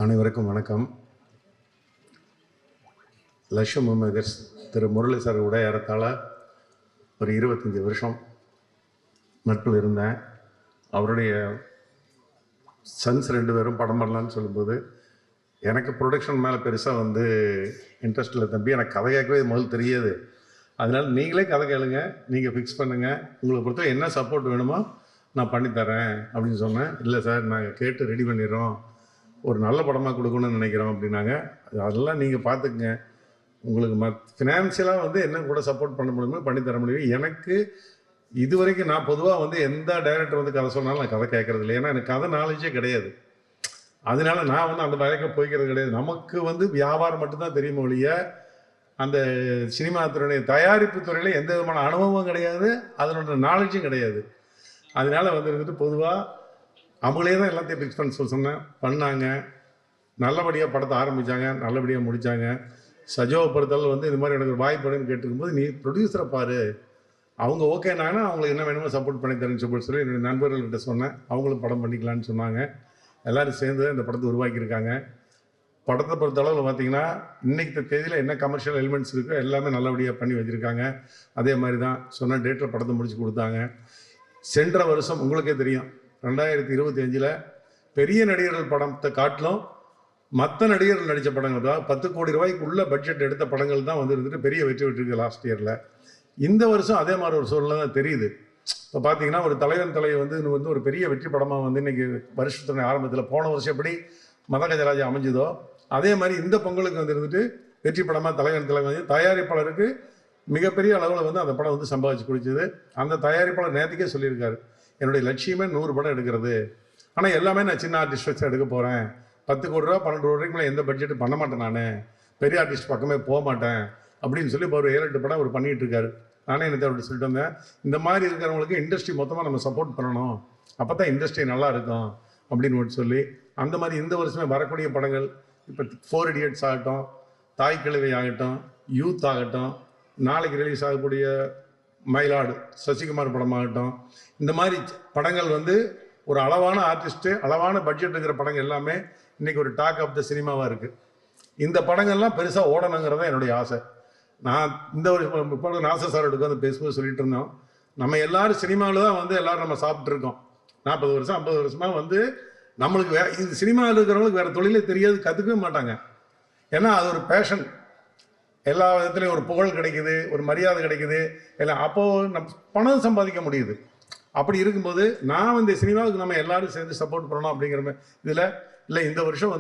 அனைவருக்கும் வணக்கம். லட்சுமி மேகர்ஸ் திரு முரளி சார் கூட ஏறத்தாழ ஒரு 25 வருஷம் நட்பில் இருந்தேன். அவருடைய சன்ஸ் 2 பேரும் படம் பண்ணலான்னு சொல்லும்போது எனக்கு ப்ரொடக்ஷன் மேலே பெருசாக இன்ட்ரெஸ்ட் இல்லை தம்பி, எனக்கு கதை கேட்கவே முதல் தெரியாது, அதனால் நீங்களே கதை கேளுங்க, நீங்கள் ஃபிக்ஸ் பண்ணுங்கள், உங்களுக்கு பொறுத்த என்ன சப்போர்ட் வேணுமோ நான் பண்ணித்தரேன் அப்படின்னு சொன்னேன். இல்லை சார் நாங்கள் கேட்டு ரெடி பண்ணிடுறோம், ஒரு நல்ல படமாக கொடுக்கணும்னு நினைக்கிறோம் அப்படின்னாங்க. அதெல்லாம் நீங்கள் பார்த்துக்குங்க, உங்களுக்கு ஃபினான்ஷியலாக என்ன கூட சப்போர்ட் பண்ண முடியுமோ பண்ணித்தர முடியும். எனக்கு இது வரைக்கும் நான் பொதுவாக எந்த டைரக்டர் கதை சொன்னாலும் நான் கதை கேட்கறது இல்லை, ஏன்னா எனக்கு கதை நாலேஜே கிடையாது. அதனால நான் அந்த வேலைக்கு போய்க்கிறது கிடையாது. நமக்கு வியாபாரம் மட்டும்தான் தெரியுமோ ஒழிய அந்த சினிமா துறையுடைய தயாரிப்பு துறையில் எந்த விதமான அனுபவமும் கிடையாது, அதனோட நாலேஜும் கிடையாது. அதனால பொதுவாக அவங்களே தான் எல்லாத்தையும் ஃபிக்ஸ் பண்ண சொன்னேன், பண்ணாங்க. நல்லபடியாக படத்தை ஆரம்பித்தாங்க, நல்லபடியாக முடித்தாங்க. சஜோவை பொறுத்தளவு இது மாதிரி எனக்கு ஒரு வாய்ப்புன்னு கேட்டுருக்கும்போது, நீ ப்ரொடியூசரை பாரு, அவங்க ஓகேனாங்கன்னா அவங்களுக்கு என்ன வேணுமோ சப்போர்ட் பண்ணி தரேன்னு சொல்லி என்னுடைய நண்பர்கள்கிட்ட சொன்னேன். அவங்களும் படம் பண்ணிக்கலான்னு சொன்னாங்க. எல்லோரும் சேர்ந்து இந்த படத்தை உருவாக்கியிருக்காங்க. படத்தை பொறுத்தளவில் பார்த்திங்கன்னா இன்றைக்கு தேதியில் என்ன கமர்ஷியல் எலிமெண்ட்ஸ் இருக்கோ எல்லாமே நல்லபடியாக பண்ணி வச்சுருக்காங்க. அதே மாதிரி தான் சொன்ன டேட்டில் படத்தை முடித்து கொடுத்தாங்க. சென்ற வருஷம் உங்களுக்கே தெரியும், 2025 பெரிய நடிகர்கள் படத்தை காட்டிலும் மற்ற நடிகர்கள் நடித்த படங்கள் தான் 10 கோடி ரூபாய்க்கு உள்ள பட்ஜெட் எடுத்த படங்கள் தான் பெரிய வெற்றி பெற்றிருக்கு லாஸ்ட் இயரில். இந்த வருஷம் அதே மாதிரி ஒரு சூழ்நிலை தான் தெரியுது. இப்போ பார்த்தீங்கன்னா ஒரு தலைவன் தலை ஒரு பெரிய வெற்றி படமாக இன்றைக்கி வருஷத்துடைய ஆரம்பத்தில் போன வருஷம் எப்படி மதகஜராஜா அமைஞ்சதோ அதே மாதிரி இந்த பொங்கலுக்கு வெற்றி படமாக தலைவன் தலை தயாரிப்பாளருக்கு மிகப்பெரிய அளவில் அந்த படம் சம்பாதிச்சு குடிச்சது. அந்த தயாரிப்பாளர் நேற்றுக்கே சொல்லியிருக்காரு, என்னுடைய லட்சியமே 100 படம் எடுக்கிறது, ஆனால் எல்லாமே நான் சின்ன ஆர்டிஸ்ட் வச்சு எடுக்க போகிறேன், 10 கோடி ரூபா 12 கோடி ரூபாய்க்கு எந்த பட்ஜெட்டு பண்ண மாட்டேன், நான் பெரிய ஆர்டிஸ்ட் பக்கமே போக மாட்டேன் அப்படின்னு சொல்லி இப்போ ஒரு 7-8 படம் அவர் பண்ணிகிட்டு இருக்காரு. நானே எனக்கு அப்படி சொல்லிட்டு வந்தேன், இந்த மாதிரி இருக்கிறவங்களுக்கு இண்டஸ்ட்ரி மொத்தமாக நம்ம சப்போர்ட் பண்ணணும், அப்போ தான் இண்டஸ்ட்ரி நல்லா இருக்கும் அப்படின்னு சொல்லி அந்த மாதிரி இந்த வருஷமே வரக்கூடிய படங்கள் இப்போ 4 இடியட்ஸ் ஆகட்டும், தாய் கிழவி ஆகட்டும், யூத் ஆகட்டும், நாளைக்கு ரிலீஸ் ஆகக்கூடிய மயிலாடு சசிகுமார் படமாகட்டும், இந்த மாதிரி படங்கள் ஒரு அளவான ஆர்டிஸ்ட்டு அளவான பட்ஜெட் இருக்கிற படங்கள் எல்லாமே இன்றைக்கி ஒரு டாக் ஆஃப் த சினிமாவாக இருக்குது. இந்த படங்கள்லாம் பெருசாக ஓடணுங்கிறத என்னுடைய ஆசை. நான் இந்த ஒரு இப்போ நாசர் சார் எடுக்க பேசும்போது சொல்லிட்டு இருந்தோம், நம்ம எல்லாரும் சினிமாவில் தான் எல்லோரும் நம்ம சாப்பிட்ருக்கோம். 40 வருஷம் 50 வருஷமாக நம்மளுக்கு இது சினிமாவில் இருக்கிறவங்களுக்கு வேறு தொழிலே தெரியாது, கற்றுக்கவே மாட்டாங்க. ஏன்னா அது ஒரு பேஷன், எல்லா விதத்துலையும் ஒரு புகழ் கிடைக்குது, ஒரு மரியாதை கிடைக்குது, எல்லாம் அப்போது நம்ம பணம் சம்பாதிக்க முடியுது. அப்படி இருக்கும்போது நான் இந்த சினிமாவுக்கு நம்ம எல்லாரும் சேர்ந்து சப்போர்ட் பண்ணணும் அப்படிங்கிற இதில் இல்லை. இந்த வருஷம்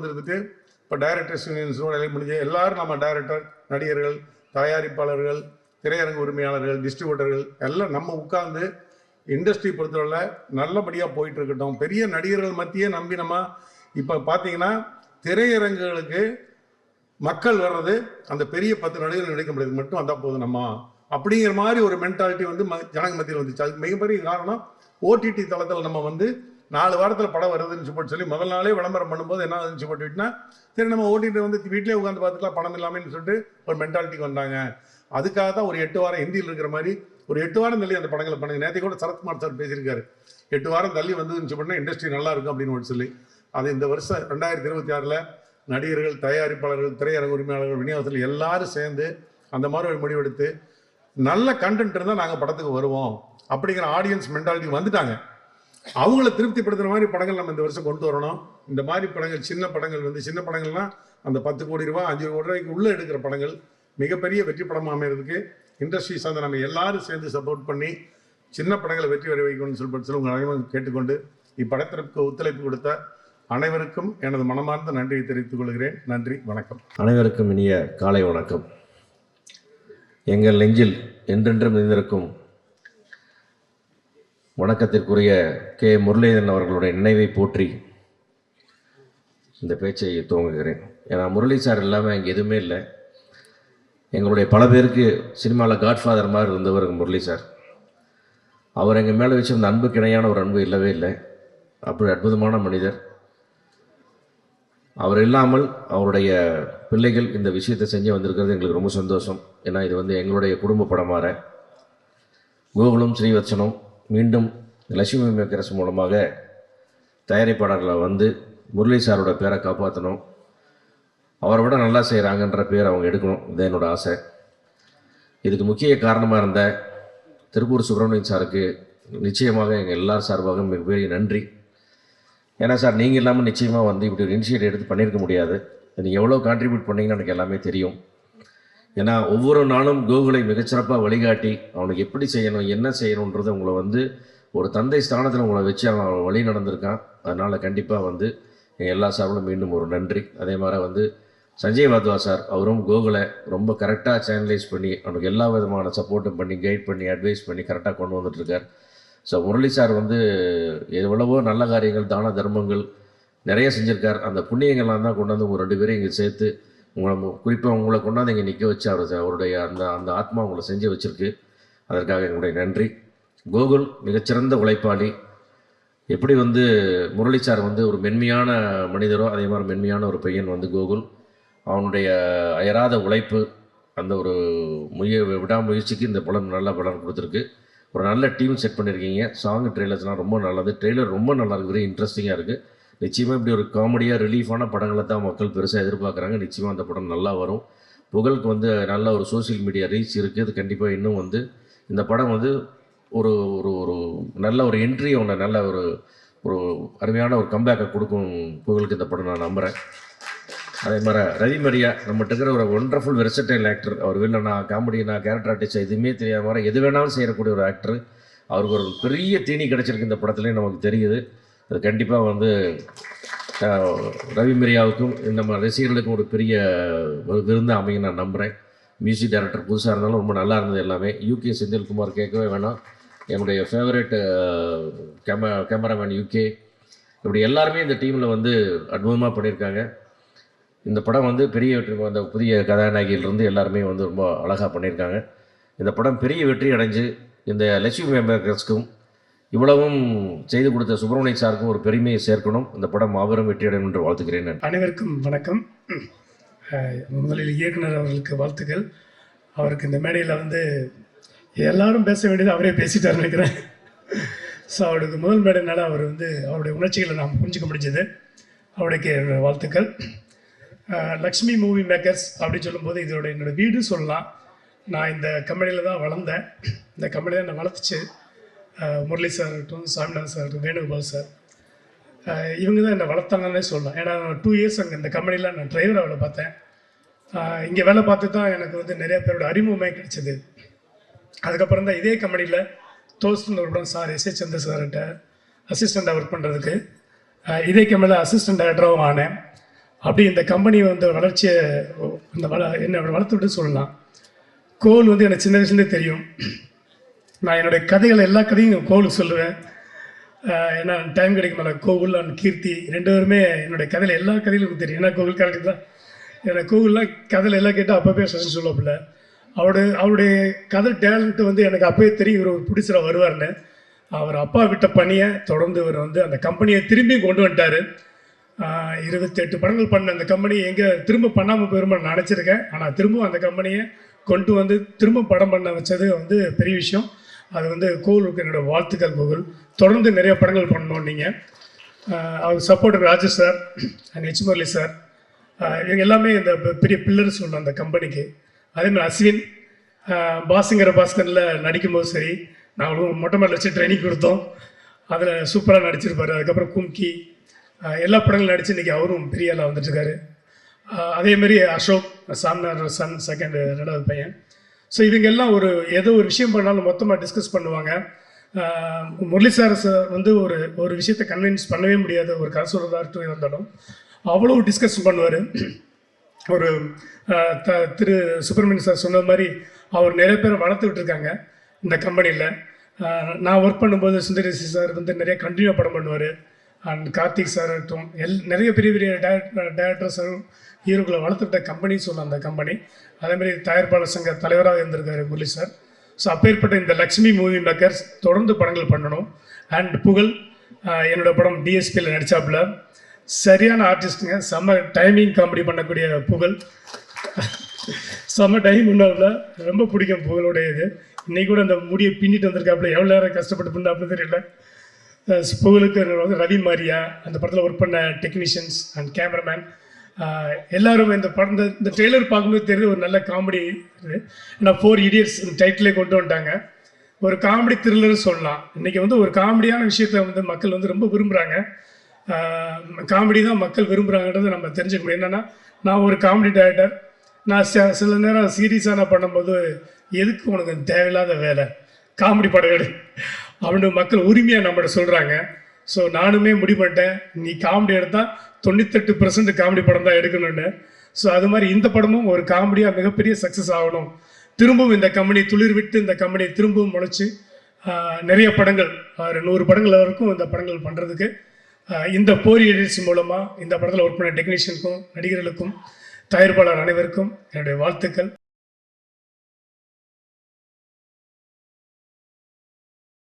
இப்போ டைரக்டர்ஸ் யூனியன்ஸோட முடிஞ்சு எல்லாரும் நம்ம டைரக்டர், நடிகர்கள், தயாரிப்பாளர்கள், திரையரங்கு உரிமையாளர்கள், டிஸ்ட்ரிபியூட்டர்கள் எல்லாம் நம்ம உட்கார்ந்து இண்டஸ்ட்ரி பொறுத்தவரை நல்லபடியாக போயிட்டு இருக்கட்டும். பெரிய நடிகர்கள் மத்தியே நம்பி நம்ம இப்போ பார்த்தீங்கன்னா திரையரங்குகளுக்கு மக்கள் வர்றது அந்த பெரிய 10 நடிகர்கள் நடிக்க முடியாது மட்டும் வந்தால் போதும் நம்ம அப்படிங்கிற மாதிரி ஒரு மென்டாலிட்டி ஜனங்க மத்தியில் வந்துச்சு. அதுக்கு மிகப்பெரிய காரணம் ஓடிடி தளத்தில் நம்ம 4 வாரத்தில் படம் வருதுன்னு சொல்லி முதல் நாளே விளம்பரம் பண்ணும்போது என்ன ஆகுதுன்னு போட்டுவிட்டுனா சரி நம்ம ஓடிடி வீட்டிலே உட்காந்து பார்த்துக்கலாம் பணம் இல்லாமல் சொல்லிட்டு ஒரு மென்டாலிட்டிக்கு வந்தாங்க. அதுக்காக தான் ஒரு 8 வாரம் ஹிந்தியில் இருக்கிற மாதிரி ஒரு 8 வாரம் தள்ளி அந்த படங்களை பண்ணுங்க. நேற்று கூட சரத்குமார் சார் பேசியிருக்காரு, 8 வாரம் தள்ளி வந்துன்னு பண்ணால் இண்டஸ்ட்ரி நல்லா இருக்கும் அப்படின்னு சொல்லி. அது இந்த வருஷம் 2026 நடிகர்கள், தயாரிப்பாளர்கள், திரையரங்கு உரிமையாளர்கள், விநியோகத்தில் எல்லாரும் சேர்ந்து அந்த மாதிரி ஒரு முடிவெடுத்து நல்ல கண்டென்ட் இருந்தால் நாங்கள் படத்துக்கு வருவோம் அப்படிங்கிற ஆடியன்ஸ் மென்டாலிட்டி வந்துட்டாங்க. அவங்கள திருப்திப்படுத்துகிற மாதிரி படங்கள் நம்ம இந்த வருஷம் கொண்டு வரணும். இந்த மாதிரி படங்கள் சின்ன படங்கள் சின்ன படங்கள்னால் அந்த 10 கோடி ரூபா 5 கோடி ரூபாய்க்கு உள்ளே எடுக்கிற படங்கள் மிகப்பெரிய வெற்றி படமாக அமைகிறதுக்கு இண்டஸ்ட்ரி சார்ந்த நம்ம எல்லாரும் சேர்ந்து சப்போர்ட் பண்ணி சின்ன படங்களை வெற்றி வர வைக்கணும்னு சொல்லி உங்கள் அனைவரும் கேட்டுக்கொண்டு இப்படத்திற்கு ஒத்துழைப்பு கொடுத்த அனைவருக்கும் எனது மனமார்ந்த நன்றியை தெரிவித்துக் கொள்கிறேன். நன்றி, வணக்கம். அனைவருக்கும் இனிய காலை வணக்கம். எங்கள் நெஞ்சில் என்றென்றும் இருந்திருக்கும் வணக்கத்திற்குரிய கே முரளிதரன் அவர்களுடைய நினைவை போற்றி இந்த பேச்சை துவங்குகிறேன். ஏன்னா முரளி சார் இல்லாமல் இங்கே எதுவுமே இல்லை. எங்களுடைய பல பேருக்கு சினிமாவில் காட்ஃபாதர் மாதிரி இருந்தவர் முரளி சார். அவர் எங்கள் மேலே வச்சிருந்த அன்புக்கு இணையான ஒரு அன்பு இல்லவே இல்லை. அப்படி அற்புதமான மனிதர். அவர் இல்லாமல் அவருடைய பிள்ளைகள் இந்த விஷயத்தை செஞ்சு வந்திருக்கிறது எங்களுக்கு ரொம்ப சந்தோஷம். ஏன்னா இது எங்களுடைய குடும்ப படமாற கோகுலம் ஸ்ரீவத்சனம் மீண்டும் லட்சுமி மேக்கர்ஸ் மூலமாக தயாரிப்பாளர்களை முரளி சாரோட பேரை காப்பாற்றணும். அவரை விட நல்லா செய்கிறாங்கன்ற பேர் அவங்க எடுக்கணும், இது என்னோட ஆசை. இதுக்கு முக்கிய காரணமாக இருந்த திருப்பூர் சுப்பிரமணியன் சாருக்கு நிச்சயமாக எங்கள் எல்லார் சார்பாக மிகப்பெரிய நன்றி. ஏன்னா சார், நீங்கள் இல்லாமல் நிச்சயமாக வந்து இப்படி ஒரு இனிஷியேட்டிவ் எடுத்து பண்ணியிருக்க முடியாது. நீங்கள் எவ்வளோ கான்ட்ரிபியூட் பண்ணீங்கன்னு எனக்கு எல்லாமே தெரியும். ஏன்னா ஒவ்வொரு நாளும் கோகுலை மிகச்சிறப்பாக வழிகாட்டி அவனுக்கு எப்படி செய்யணும், என்ன செய்யணுன்றதை உங்களை வந்து ஒரு தந்தை ஸ்தானத்தில் உங்களை வச்சு அவன் வழி நடந்திருக்கான். அதனால் கண்டிப்பாக வந்து எங்கள் எல்லா சார்பிலும் மீண்டும் ஒரு நன்றி. அதே மாதிரி வந்து சஞ்சய் வாத்வா சார், அவரும் கோகுலை ரொம்ப கரெக்டாக சேனலைஸ் பண்ணி அவனுக்கு எல்லா விதமான சப்போர்ட்டும் பண்ணி கைட் பண்ணி அட்வைஸ் பண்ணி கரெக்டாக கொண்டு வந்துட்டுருக்கார். ஸோ முரளி சார் வந்து எவ்வளவோ நல்ல காரியங்கள் தான தர்மங்கள் நிறைய செஞ்சுருக்கார். அந்த புண்ணியங்கள்லாம் தான் கொண்டாந்து உங்கள் 2 பேரும் இங்கே சேர்த்து உங்களை குறிப்பாக உங்களை கொண்டாந்து இங்கே நிற்க வச்சு அவருடைய அந்த ஆத்மா உங்களை செஞ்சு வச்சுருக்கு. அதற்காக எங்களுடைய நன்றி. கோகுல் மிகச்சிறந்த உழைப்பாளி. எப்படி வந்து முரளி சார் வந்து ஒரு மென்மையான மனிதரோ அதே மாதிரி மென்மையான ஒரு பையன் வந்து கோகுல். அவனுடைய அயராத உழைப்பு, அந்த ஒரு விடாமுயற்சிக்கு இந்த படம் நல்ல படம் கொடுத்துருக்கு. ஒரு நல்ல டீம் செட் பண்ணியிருக்கீங்க. சாங் ட்ரெய்லர்ஸ்லாம் ரொம்ப நல்லது. ட்ரெய்லர் ரொம்ப நல்லா இருக்குது, வெரி இன்ட்ரெஸ்டிங்காக இருக்குது. நிச்சயமாக இப்படி ஒரு காமெடியாக ரிலீஃபான படங்களை தான் மக்கள் பெருசாக எதிர்பார்க்குறாங்க. நிச்சயமாக அந்த படம் நல்லா வரும். புகழுக்கு வந்து நல்ல ஒரு சோஷியல் மீடியா ரீச் இருக்குது. அது கண்டிப்பாக இன்னும் வந்து இந்த படம் வந்து ஒரு ஒரு ஒரு நல்ல ஒரு என்ட்ரி, ஒன்று நல்ல ஒரு ஒரு அருமையான ஒரு கம்பேக்கை கொடுக்கும் புகழுக்கு இந்த படம் நான் நம்புகிறேன். அதே மாதிரி ரவி மரியா நம்மகிட்ட இருக்கிற ஒரு ஒண்டர்ஃபுல் வெர்சடைல் ஆக்டர். அவர் வில்லனா, காமெடினா, கேரக்டர் ஆர்டிஸ்ட் எதுவுமே தெரியாத மாதிரி எது வேணாலும் செய்யக்கூடிய ஒரு ஆக்டர். அவருக்கு ஒரு பெரிய தீனி கிடச்சிருக்கு இந்த படத்துலேயும் நமக்கு தெரியுது. அது கண்டிப்பாக வந்து ரவி மரியாவுக்கும் நம்ம ரசிகர்களுக்கும் ஒரு பெரிய ஒரு விருந்தாக அமையும் நான் நம்புகிறேன். மியூசிக் டைரக்டர் புதுசாக இருந்தாலும் ரொம்ப நல்லா இருந்தது எல்லாமே. யூகே செந்தில்குமார் கேட்கவே வேணாம், என்னுடைய ஃபேவரட் கேமராமேன் யூகே. இப்படி எல்லாருமே இந்த டீமில் வந்து அற்புதமாக பண்ணியிருக்காங்க. இந்த படம் வந்து பெரிய வெற்றி, அந்த புதிய கதாநாயகியிலிருந்து எல்லாருமே வந்து ரொம்ப அழகாக பண்ணியிருக்காங்க. இந்த படம் பெரிய வெற்றி அடைஞ்சு இந்த லட்சுமி மேக்கர்ஸ்க்கும் இவ்வளவும் செய்து கொடுத்த சுப்பிரமணியன் சாருக்கும் ஒரு பெருமையை சேர்க்கணும். இந்த படம் மாபெரும் வெற்றி அடையும் என்று வாழ்த்துக்கிறேன். அனைவருக்கும் வணக்கம். முதலில் இயக்குனர் அவர்களுக்கு வாழ்த்துக்கள். அவருக்கு இந்த மேடையில் வந்து எல்லாரும் பேச வேண்டியது அவரே பேசிட்டார் நினைக்கிறேன். ஸோ அவருக்கு முதல் மேடைனால அவர் வந்து அவருடைய உணர்ச்சிகளை நாம் புரிஞ்சிக்க முடிஞ்சது. அவருக்கு வாழ்த்துக்கள். லக்ஷ்மி மூவி மேக்கர்ஸ் அப்படின்னு சொல்லும்போது இதோட என்னோடய வீடு சொல்லலாம். நான் இந்த கம்பெனியில் தான் வளர்ந்தேன். இந்த கம்பெனி தான் என்னை வளர்த்துச்சு. முரளி சார் இருக்கட்டும், சாமிநாதன் சார் இருக்கட்டும், வேணுகோபால் சார், இவங்க தான் என்னை வளர்த்தாங்கன்னே சொல்லலாம். ஏன்னா 2 இயர்ஸ் அங்கே இந்த கம்பெனியில் நான் டிரைவராக வேலை பார்த்தேன். இங்கே வேலை பார்த்து தான் எனக்கு வந்து நிறைய பேரோட அறிமுகமே கிடைச்சிது. அதுக்கப்புறம் தான் இதே கம்பெனியில் தோஸ்துன்னு ஒரு சார் எஸ்.ஏ. சந்திர சார்கிட்ட அசிஸ்டண்ட்டாக ஒர்க் பண்ணுறதுக்கு இதே கம்பெனியில் அசிஸ்டன்ட் டைரக்டராகவும் ஆனேன். அப்படி இந்த கம்பெனி வந்து வளர்ச்சியை என்னை வளர்த்து விட்டு சொல்லலாம். கோல் வந்து எனக்கு சின்ன வயசுலேயே தெரியும். நான் என்னுடைய கதைகள் எல்லா கதையும் கோலுக்கு சொல்லுவேன். ஏன்னா டைம் கிடைக்கும். கோகுல் அண்ட் கீர்த்தி 2 பேருமே என்னுடைய கதையில் எல்லா கதைகளுக்கும் தெரியும். ஏன்னா கோகுல் கரெக்டு தான். எனக்கு கோகுல்லாம் கதையில் எல்லாம் கேட்டால் அப்போவே சஜன் சொல்லுவாப்பில்ல. அவருடைய கதை டேலண்ட்டு வந்து எனக்கு அப்போயே தெரியும். இவர் ஒரு பிடிச்சராக வருவார்னு. அவர் அப்பா விட்ட பணியை தொடர்ந்து இவர் வந்து அந்த கம்பெனியை திரும்பியும் கொண்டு வந்துட்டார். 28 படங்கள் பண்ண அந்த கம்பெனி எங்கே திரும்ப பண்ணாமல் போயிருமா நான் நினச்சிருக்கேன். ஆனால் திரும்பவும் அந்த கம்பெனியை கொண்டு வந்து திரும்ப படம் பண்ண வச்சது வந்து பெரிய விஷயம். அது வந்து கோகுலுக்கு என்னோடய வாழ்த்துக்கள். கோகுல் தொடர்ந்து நிறைய படங்கள் பண்ணணும். நீங்கள் அவர் supporter Rajesh sir and H Murali sir, இவங்க எல்லாமே இந்த பெரிய பில்லர்ஸ் சொல்லணும் அந்த கம்பெனிக்கு. அதேமாதிரி அஸ்வின் பாஸ்கர் பாஸ்கரில் நடிக்கும்போது சரி, நாங்களும் மொட்டை மாடில் வச்சு ட்ரைனிங் கொடுத்தோம். அதில் சூப்பராக நடிச்சிருப்பார். அதுக்கப்புறம் கும்கி எல்லா படங்களும் நடித்து இன்றைக்கி அவரும் பெரிய ஆளாக வந்துட்டுருக்காரு. அதேமாரி அசோக் சாமிநாதன் சன் செகண்ட் 2வது பையன். ஸோ இவங்க எல்லாம் ஏதோ ஒரு விஷயம் பண்ணாலும் மொத்தமாக டிஸ்கஸ் பண்ணுவாங்க. முரளி சார் வந்து ஒரு விஷயத்தை கன்வின்ஸ் பண்ணவே முடியாது. ஒரு கதை சொல்கிறதா இருந்தாலும் அவ்வளோ டிஸ்கஸ் பண்ணுவார். ஒரு திரு சுப்பிரமணியன் சார் சொன்ன மாதிரி அவர் நிறைய பேரை வளர்த்து விட்டுருக்காங்க இந்த கம்பெனியில். நான் ஒர்க் பண்ணும்போது சுந்தரேசி சார் வந்து நிறைய கண்டினியூ படம் பண்ணுவார். அண்ட் கார்த்திக் சார் இருக்கட்டும், நிறைய பெரிய பெரிய டேரக்டர்ஸும் ஹீரோக்களை வளர்த்துட்ட கம்பெனி சொல்லலாம் அந்த கம்பெனி. அதேமாதிரி தயாரிப்பாளர் சங்க தலைவராக இருந்திருக்காரு முரளி சார். ஸோ அப்பேற்பட்ட இந்த லக்ஷ்மி மூவி மேக்கர்ஸ் தொடர்ந்து படங்கள் பண்ணணும். அண்ட் புகழ் என்னோடய படம் டிஎஸ்பியில் நடித்தாப்புல சரியான ஆர்டிஸ்ட்டுங்க. செம்ம டைமிங் காமெடி பண்ணக்கூடிய புகழ், செம்ம டைம் பண்ணாப்புல. ரொம்ப பிடிக்கும் புகழோடைய இது. இன்றைக்கி கூட அந்த முடியை பின்னிட்டு வந்திருக்காப்புல. எவ்வளோ நேரம் கஷ்டப்பட்டு பண்ணாப்புல தெரியல. புகழுக்கு வந்து ரவி மாரியா அந்த படத்தில் ஒர்க் பண்ண டெக்னீஷியன்ஸ் அண்ட் கேமராமேன் எல்லாரும் இந்த படம் இந்த ட்ரெய்லர் பார்க்கும்போது தெரியுது ஒரு நல்ல காமெடி. ஏன்னா 4 Idiots டைட்டிலே கொண்டு வந்துட்டாங்க. ஒரு காமெடி த்ரில்லர் சொல்லலாம். இன்றைக்கி வந்து ஒரு காமெடியான விஷயத்தை வந்து மக்கள் வந்து ரொம்ப விரும்புகிறாங்க. காமெடி தான் மக்கள் விரும்புகிறாங்கன்றதை நம்ம தெரிஞ்சுக்க முடியும். என்னென்னா, நான் ஒரு காமெடி டைரக்டர். நான் சில நேரம் சீரியஸாக நான் பண்ணும்போது, எதுக்கு உனக்கு தேவையில்லாத வேலை, காமெடி படம் எடு அப்படின்னு மக்கள் உரிமையாக நம்மகிட்ட சொல்கிறாங்க. ஸோ நானுமே முடிவு பண்ணிட்டேன், நீ காமெடி எடுத்தால் 98% காமெடி படம் தான் எடுக்கணும்னு. ஸோ அது மாதிரி இந்த படமும் ஒரு காமெடியாக மிகப்பெரிய சக்ஸஸ் ஆகணும். திரும்பவும் இந்த கம்பெனி துளிர் விட்டு இந்த கம்பெனி திரும்பவும் முளைச்சி நிறைய படங்கள், 100 படங்கள் வரைக்கும் இந்த படங்கள் பண்ணுறதுக்கு இந்த 4 Idiots மூலமாக இந்த படத்தில் ஒர்க் பண்ண டெக்னீஷியனுக்கும், நடிகர்களுக்கும், தயாரிப்பாளர் அனைவருக்கும் என்னுடைய வாழ்த்துக்கள்.